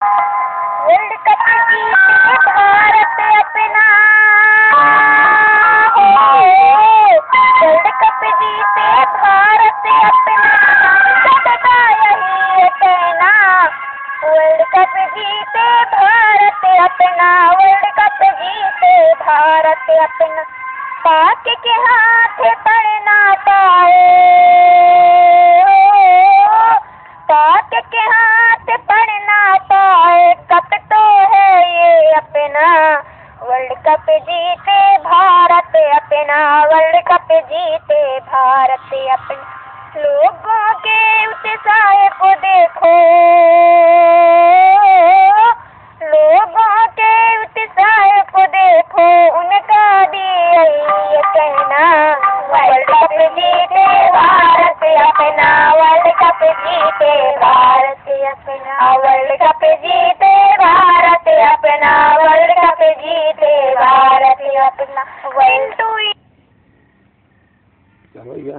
World cup जीते भारत अपना, world cup जीते भारत अपना, सदा यही कहना। वर्ल्ड कप जीते भारत अपना, वर्ल्ड कप जीते भारत अपना, पाक के हाथ पड़ ना पाए, पाक के हाथ पड़ ना पाए, कप तो है ये अपना। वर्ल्ड कप जीते भारत अपना, वर्ल्ड कप जीते भारत अपना। लोगों के उत्साह को देखो, लोगों के उत्साह को देखो, उनका भी यही कहना। वर्ल्ड कप जीते भारत अपना, वर्ल्ड कप जीते भारत अपना, वर्ल्ड कप जीते भारत अपना, वर्ल्ड कप जीते भारत अपना। 1 2 चलो भैया।